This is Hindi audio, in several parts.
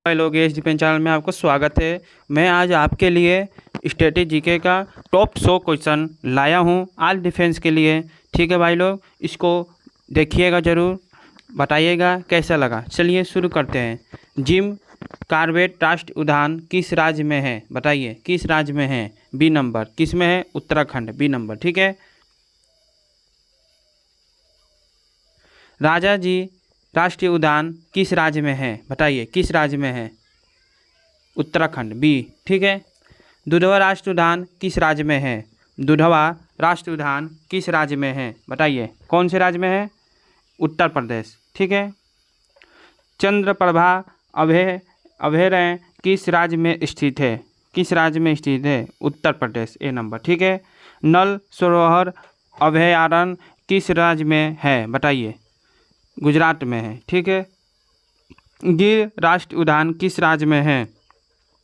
हेलो लोग, एच डिफेंस चैनल में आपको स्वागत है। मैं आज आपके लिए स्टैटिक जीके का टॉप 100 क्वेश्चन लाया हूं ऑल डिफेंस के लिए। ठीक है भाई लोग, इसको देखिएगा ज़रूर, बताइएगा कैसा लगा। चलिए शुरू करते हैं। जिम कॉर्बेट राष्ट्रीय उद्यान किस राज्य में है? बताइए किस राज्य में है? B number. किस में है? Uttarakhand, B number. ठीक है। राजा जी राष्ट्रीय उद्यान किस राज्य में है? बताइए किस राज्य में है? उत्तराखंड, बी। ठीक है। दुधवा राष्ट्रीय उद्यान किस राज्य में है? दुधवा राष्ट्रीय उद्यान किस राज्य में है? बताइए कौन से राज्य में है? उत्तर प्रदेश। ठीक है। चंद्रप्रभा अभयारण्य किस राज्य में स्थित है? किस राज्य में स्थित है? उत्तर प्रदेश, ए नंबर। ठीक है। नल सरोवर अभयारण्य किस राज्य में है? बताइए। गुजरात में है। ठीक है। गिर राष्ट्रीय उद्यान किस राज्य में है?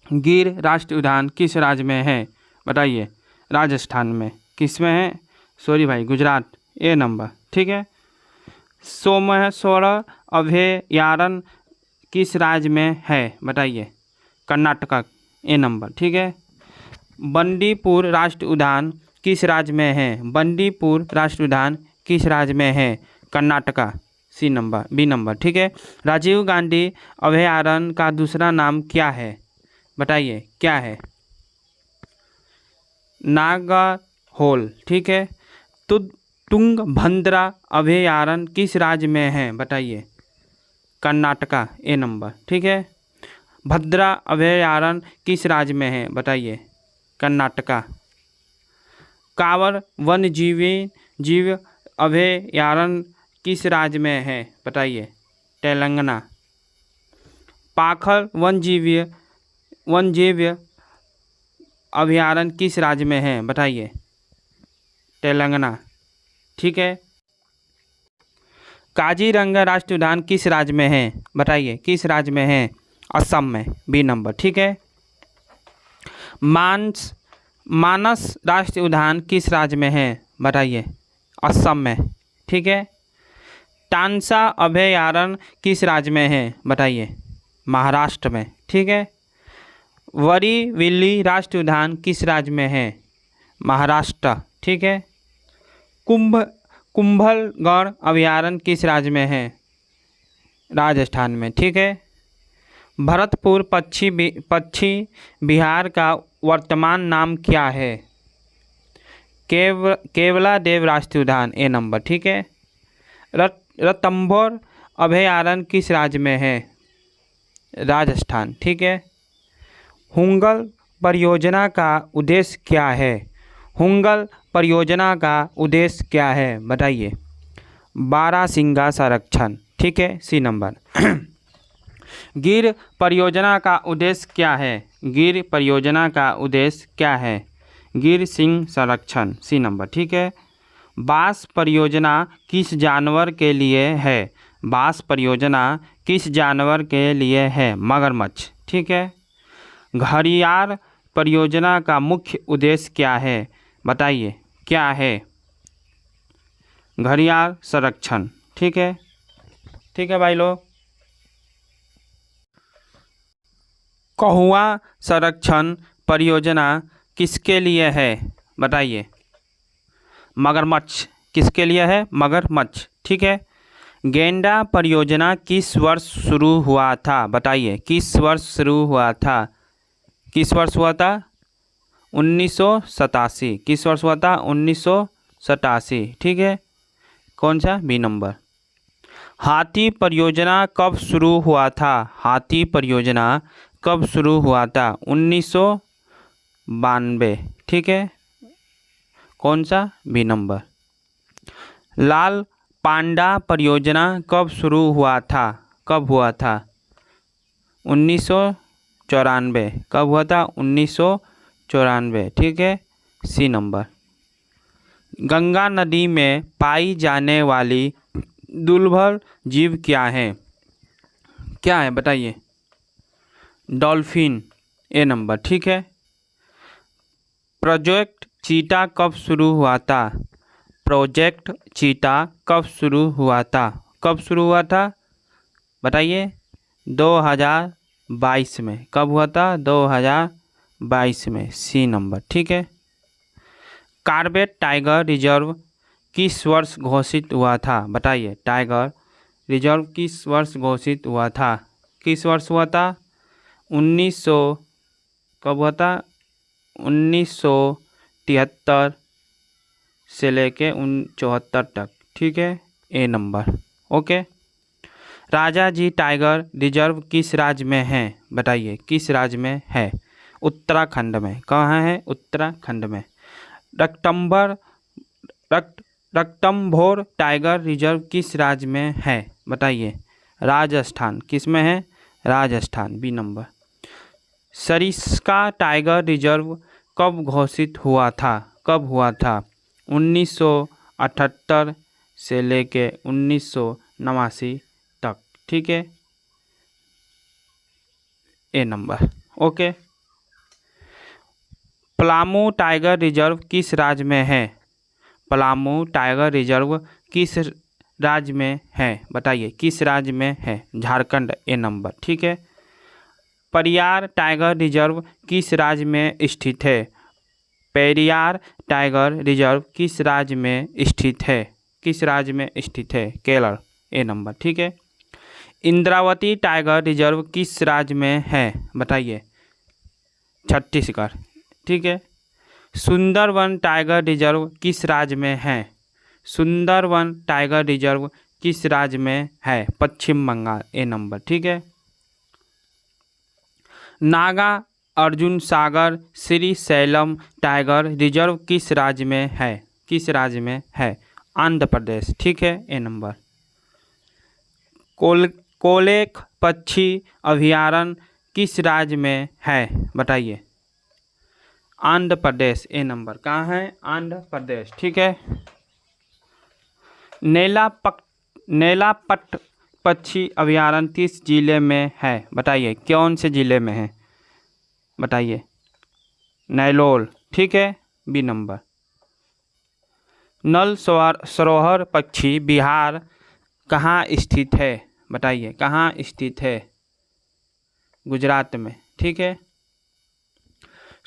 गिर राष्ट्रीय उद्यान किस राज्य में है? बताइए। राजस्थान में। किस में है? सॉरी भाई, गुजरात, ए नंबर। ठीक है। सोमेश्वर अभयारण्य किस राज्य में है? बताइए। कर्नाटक, ए नंबर। ठीक है। बंदीपुर राष्ट्रीय उद्यान किस राज्य में है? बंदीपुर राष्ट्रीय उद्यान किस राज्य में है? Karnataka, C number, B number. ठीक है। राजीव गांधी अभयारण्य का दूसरा नाम क्या है? बताइए क्या है? नागरहोल। ठीक है। तुंगभद्रा अभयारण्य किस राज्य में है? बताइए। कर्नाटका, ए नंबर। ठीक है। भद्रा अभयारण्य किस राज्य में है? बताइए। कर्नाटका। कांवर वन्यजीव अभयारण्य किस राज्य में है? बताइए। तेलंगाना। पाखर वन्यजीव अभयारण्य किस राज्य में है? बताइए। तेलंगाना। ठीक है। काजीरंगा राष्ट्रीय उद्यान किस राज्य में है? बताइए किस राज्य में है? असम में, बी नंबर। ठीक है। मानस राष्ट्रीय उद्यान किस राज्य में है? बताइए। असम में। ठीक है। टांसा अभयारण्य किस राज्य में है? बताइए। महाराष्ट्र में। ठीक है। वरीविल्ली राष्ट्रीय उद्यान किस राज्य में है? महाराष्ट्र। ठीक है। कुंभलगढ़ अभयारण्य किस राज्य में है? राजस्थान में। ठीक है। भरतपुर पक्षी विहार का वर्तमान नाम क्या है? केवलादेव राष्ट्रीय उद्यान, ए नंबर। ठीक है। रणथंभौर अभयारण्य किस राज्य में है? राजस्थान। ठीक है। हुंगल परियोजना का उद्देश्य क्या है? हुंगल परियोजना का उद्देश्य क्या है? बताइए। बारहसिंगा संरक्षण। ठीक है, सी नंबर। गिर परियोजना का उद्देश्य क्या है? गिर परियोजना का उद्देश्य क्या है? गिर सिंह संरक्षण, सी नंबर। ठीक है। बांस परियोजना किस जानवर के लिए है? बांस परियोजना किस जानवर के लिए है? मगरमच्छ। ठीक है। घड़ियाल परियोजना का मुख्य उद्देश्य क्या है? बताइए क्या है? घड़ियाल संरक्षण। ठीक है। ठीक है भाई लोग। कहुआ संरक्षण परियोजना किसके लिए है? बताइए। मगरमच्छ। किसके लिए है? मगरमच्छ। ठीक है। गेंडा परियोजना किस वर्ष शुरू हुआ था? बताइए किस वर्ष शुरू हुआ था? किस वर्ष हुआ था? 1987। किस वर्ष हुआ था? 1987। ठीक है। कौन सा? B number. हाथी परियोजना कब शुरू हुआ था? हाथी परियोजना कब शुरू हुआ था? 1992। ठीक है। कौन सा? B number. लाल पांडा परियोजना कब शुरू हुआ था? कब हुआ था? 1994। कब हुआ था? 1994। ठीक है, सी नंबर। गंगा नदी में पाई जाने वाली दुर्लभ जीव क्या है? क्या है? बताइए। डॉल्फिन, ए नंबर। ठीक है। प्रोजेक्ट चीता कब शुरू हुआ था? प्रोजेक्ट चीता कब शुरू हुआ था? कब शुरू हुआ था? बताइए। 2022 में। कब हुआ था? 2022 में, सी नंबर। ठीक है। कॉर्बेट टाइगर रिजर्व किस वर्ष घोषित हुआ था? बताइए, टाइगर रिजर्व किस वर्ष घोषित हुआ था? किस वर्ष हुआ था? 1900, कब हुआ था? 1973 से लेके 74 तक। ठीक है, ए नंबर। ओके। राजा जी टाइगर रिजर्व किस राज्य में है? बताइए, किस राज्य में है? उत्तराखंड में। कहाँ है? उत्तराखंड में। रणथंभौर टाइगर रिजर्व किस राज्य में है? बताइए। राजस्थान। किस में है? Rajasthan, B number. Sariska tiger reserve कब घोषित हुआ था? कब हुआ था? 1978 से लेके 1989 तक। ठीक है, ए नंबर। ओके। पलामू टाइगर रिजर्व किस राज्य में है? पलामू टाइगर रिजर्व किस राज्य में है? बताइए, किस राज्य में है? झारखंड, ए नंबर। ठीक है। पेरियार टाइगर रिजर्व किस राज्य में स्थित है? पेरियार टाइगर रिजर्व किस राज्य में स्थित है? किस राज्य में स्थित है? केरल, ए नंबर। ठीक है। इंद्रावती टाइगर रिजर्व किस राज्य में है? बताइए। छत्तीसगढ़। ठीक है। सुंदरवन टाइगर रिजर्व किस राज्य में है? सुंदरवन टाइगर रिजर्व किस राज्य में है? पश्चिम बंगाल, ए नंबर। ठीक है। नागा अर्जुन सागर श्री सैलम टाइगर रिजर्व किस राज्य में है? किस राज्य में है? आंध्र प्रदेश। ठीक है, ए नंबर। कोलेख पक्षी अभयारण्य किस राज्य में है? बताइए। आंध्र प्रदेश, ए नंबर। कहाँ है? आंध्र प्रदेश। ठीक है। नेलापट पक्षी अभयारण्य किस जिले में है? बताइए, कौन से जिले में है? बताइए। नैलोल। ठीक है, बी नंबर। नल सरोवर पक्षी बिहार कहाँ स्थित है? बताइए, कहाँ स्थित है? गुजरात में। ठीक है।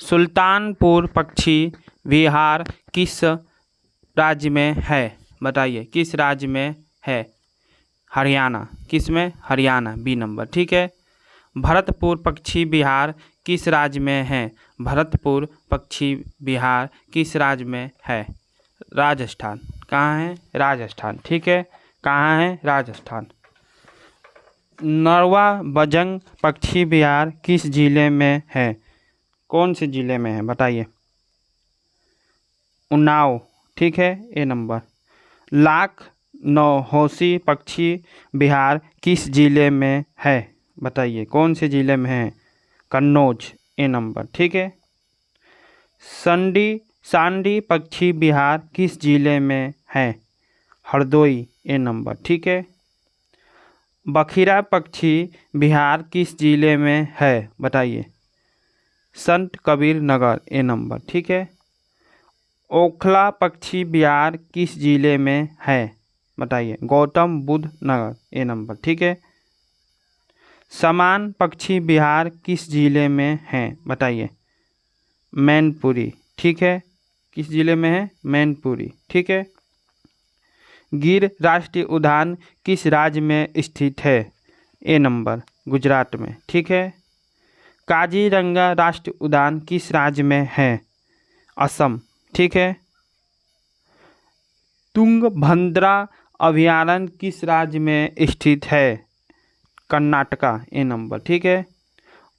सुल्तानपुर पक्षी विहार किस राज्य में है? बताइए, किस राज्य में है? हरियाणा। किस में? Haryana, B number. ठीक है। भरतपुर पक्षी विहार किस राज्य में है? भरतपुर पक्षी विहार किस राज्य में है? राजस्थान। कहाँ है? राजस्थान। ठीक है। कहाँ है? राजस्थान। नरवा बजंग पक्षी विहार किस जिले में है? कौन से जिले में है? बताइए। उन्नाव। ठीक है, ए नंबर। लाख नौहोसी पक्षी विहार किस जिले में है? बताइए, कौन से जिले में है? कन्नौज, ए नंबर। ठीक है। सांडी पक्षी विहार किस जिले में है? हरदोई, ए नंबर। ठीक है। बखिरा पक्षी विहार किस जिले में है? बताइए। संत कबीर नगर, ए नंबर। ठीक है। ओखला पक्षी विहार किस जिले में है? बताइए। गौतम बुद्ध नगर, ए नंबर। ठीक है। समान पक्षी विहार किस जिले में है? बताइए। मैनपुरी। ठीक है। किस जिले में है? मैनपुरी। ठीक है। गिर राष्ट्रीय उद्यान किस राज्य में स्थित है? ए नंबर, गुजरात में। ठीक है। काजीरंगा राष्ट्रीय उद्यान किस राज्य में है? असम। ठीक है। तुंगभद्रा अभयारण्य किस राज्य में स्थित है? कर्नाटका, ए नंबर। ठीक है।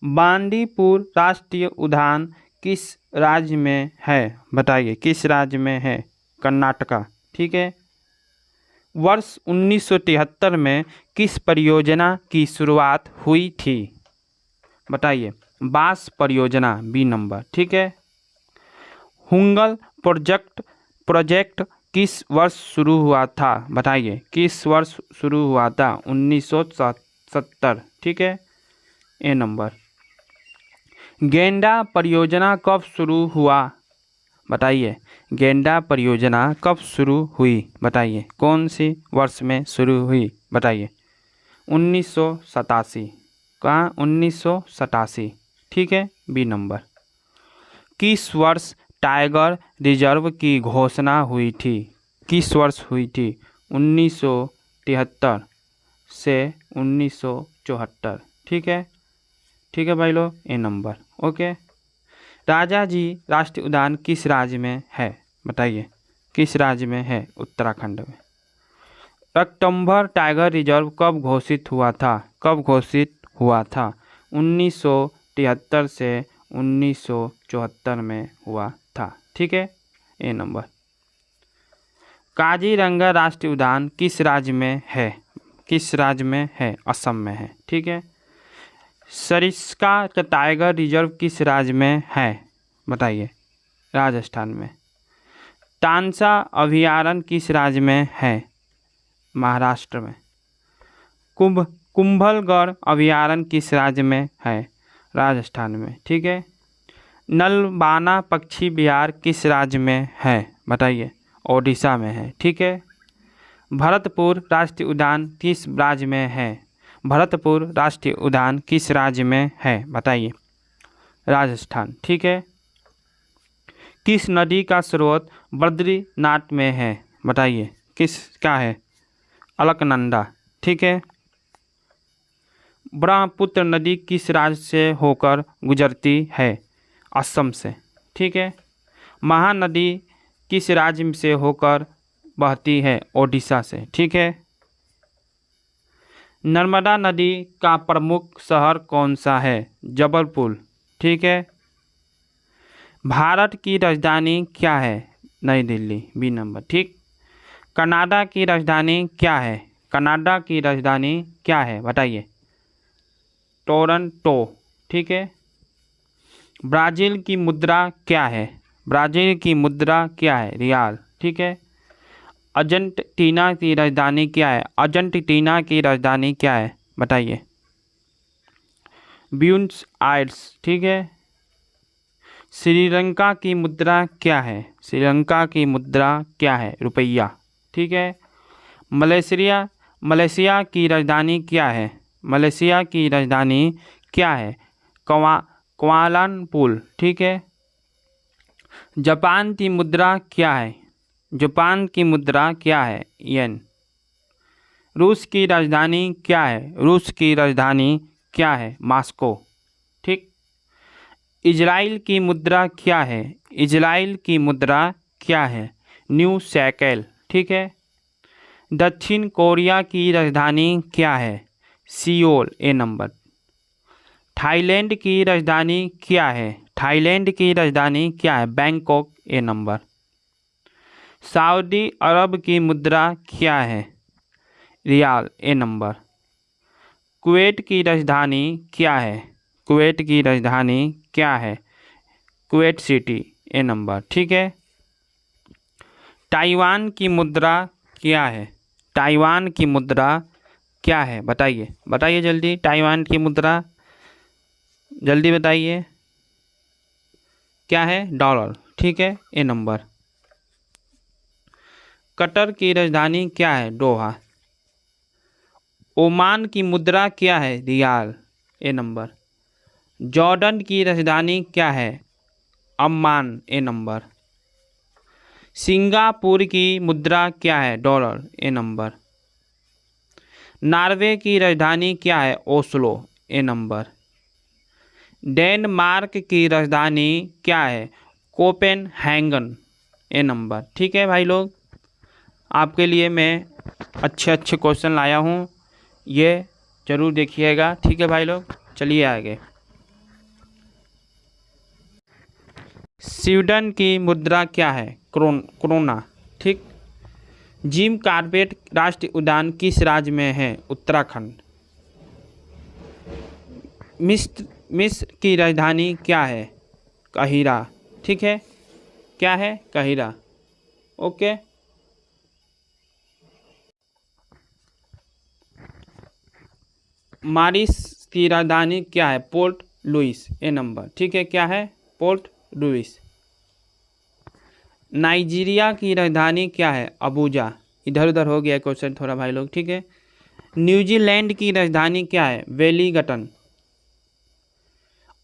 बांदीपुर राष्ट्रीय उद्यान किस राज्य में है? बताइए, किस राज्य में है? कर्नाटका। ठीक है। वर्ष 1973 में किस परियोजना की शुरुआत हुई थी? बताइए। बांस परियोजना, बी नंबर। ठीक है। हुंगल प्रोजेक्ट किस वर्ष शुरू हुआ था? बताइए, किस वर्ष शुरू हुआ था? 1970। ठीक है, ए नंबर। गेंडा परियोजना कब शुरू हुआ? बताइए। गेंडा परियोजना कब शुरू हुई? बताइए। कौन सी वर्ष में शुरू हुई? बताइए। 1987। कहाँ 1987, ठीक है, बी नंबर। किस वर्ष टाइगर रिजर्व की घोषणा हुई थी? किस वर्ष हुई थी? 1973 से 1974, ठीक है, ठीक है भाई लोग, ए नंबर। ओके। राजा जी राष्ट्रीय उद्यान किस राज्य में है? बताइए, किस राज्य में है? उत्तराखंड में। रणथंभौर टाइगर रिजर्व कब घोषित हुआ था? कब घोषित हुआ था? 1973 से 1974 में हुआ था, ठीक है, ए नंबर। काजीरंगा राष्ट्रीय उद्यान किस राज्य में है? किस राज्य में है? असम में है, ठीक है। सरिस्का का टाइगर रिजर्व किस राज्य में है? बताइए, राजस्थान में। तानसा अभयारण्य किस राज्य में है? महाराष्ट्र में। कुंभलगढ़ अभयारण्य किस राज्य में है? राजस्थान में, ठीक है। नलबाना पक्षी विहार किस राज्य में है? बताइए, ओडिशा में है, ठीक है। भरतपुर राष्ट्रीय उद्यान किस राज्य में है? भरतपुर राष्ट्रीय उद्यान किस राज्य में है? बताइए, राजस्थान, ठीक है। किस नदी का स्रोत बद्रीनाथ में है? बताइए, किस का है? अलकनंदा, ठीक है। ब्रह्मपुत्र नदी किस राज्य से होकर गुजरती है? असम से, ठीक है। महानदी किस राज्य से होकर बहती है? ओडिशा से, ठीक है। नर्मदा नदी का प्रमुख शहर कौन सा है? जबलपुर, ठीक है। भारत की राजधानी क्या है? नई दिल्ली, बी नंबर, ठीक। कनाडा की राजधानी क्या है? कनाडा की राजधानी क्या है? बताइए, टोरंटो, ठीक है। ब्राज़ील की मुद्रा क्या है? ब्राज़ील की मुद्रा क्या है? रियाल, ठीक है। अर्जेंटीना की राजधानी क्या है? अर्जेंटीना की राजधानी क्या है? बताइए, ब्यूनस आयर्स, ठीक है। श्रीलंका की मुद्रा क्या है? श्रीलंका की मुद्रा क्या है? रुपया, ठीक है। मलेशिया की राजधानी क्या है? मलेशिया की राजधानी क्या है? क्वालालंपुर, ठीक है। जापान की मुद्रा क्या है? जापान की मुद्रा क्या है? येन। रूस की राजधानी क्या है? रूस की राजधानी क्या है? मॉस्को, ठीक। इजराइल की मुद्रा क्या है? इजराइल की मुद्रा क्या है? न्यू शेकेल, ठीक है। दक्षिण कोरिया की राजधानी क्या है? सियोल, ए नंबर। थाईलैंड की राजधानी क्या है? थाईलैंड की राजधानी क्या है? बैंकॉक, ए नंबर। सऊदी अरब की मुद्रा क्या है? रियाल, ए नंबर। कुवैत की राजधानी क्या है? कुवैत की राजधानी क्या है? कुवैत सिटी, ए नंबर, ठीक है। ताइवान की मुद्रा क्या है? ताइवान की मुद्रा क्या है? बताइए, बताइए जल्दी, ताइवान की मुद्रा जल्दी बताइए, क्या है? डॉलर, ठीक है, ए नंबर। कतर की राजधानी क्या है? दोहा। ओमान की मुद्रा क्या है? रियाल, ए नंबर। जॉर्डन की राजधानी क्या है? अम्मान, ए नंबर। सिंगापुर की मुद्रा क्या है? डॉलर, ए नंबर। नॉर्वे की राजधानी क्या है? ओस्लो, ए नंबर। डेनमार्क की राजधानी क्या है? कोपेनहेगन, ए नंबर, ठीक है भाई लोग। आपके लिए मैं अच्छे अच्छे क्वेश्चन लाया हूँ, ये ज़रूर देखिएगा, ठीक है भाई लोग। चलिए आगे। स्वीडन की मुद्रा क्या है? क्रोना, ठीक। जिम कॉर्बेट राष्ट्रीय उद्यान किस राज्य में है? उत्तराखंड। मिस्र की राजधानी क्या है? काहिरा, ठीक है, क्या है? Cairo, okay. मॉरिशस की राजधानी क्या है? पोर्ट लुइस, ए नंबर, ठीक है, क्या है? Port Louis. नाइजीरिया की राजधानी क्या है? अबूजा। इधर उधर हो गया क्वेश्चन थोड़ा भाई लोग, ठीक है। न्यूजीलैंड की राजधानी क्या है? वेलिंगटन,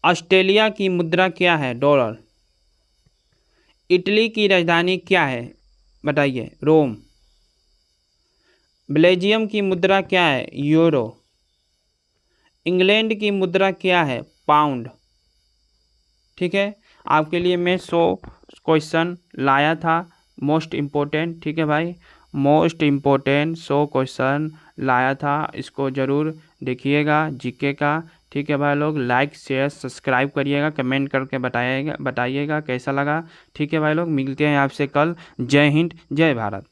ऑस्ट्रेलिया की मुद्रा क्या है? डॉलर। इटली की राजधानी क्या है? बताइए। रोम। बेल्जियम की मुद्रा क्या है? यूरो। इंग्लैंड की मुद्रा क्या है? पाउंड। ठीक है, आपके लिए मैं 100 क्वेश्चन लाया था, मोस्ट इम्पोर्टेंट। ठीक है भाई, मोस्ट इम्पोर्टेंट 100 क्वेश्चन लाया था, इसको ज़रूर देखिएगा जीके का। ठीक है भाई लोग, लाइक शेयर सब्सक्राइब करिएगा, कमेंट करके बताइएगा कैसा लगा। ठीक है भाई लोग, मिलते हैं आपसे कल। जय हिंद, जय भारत।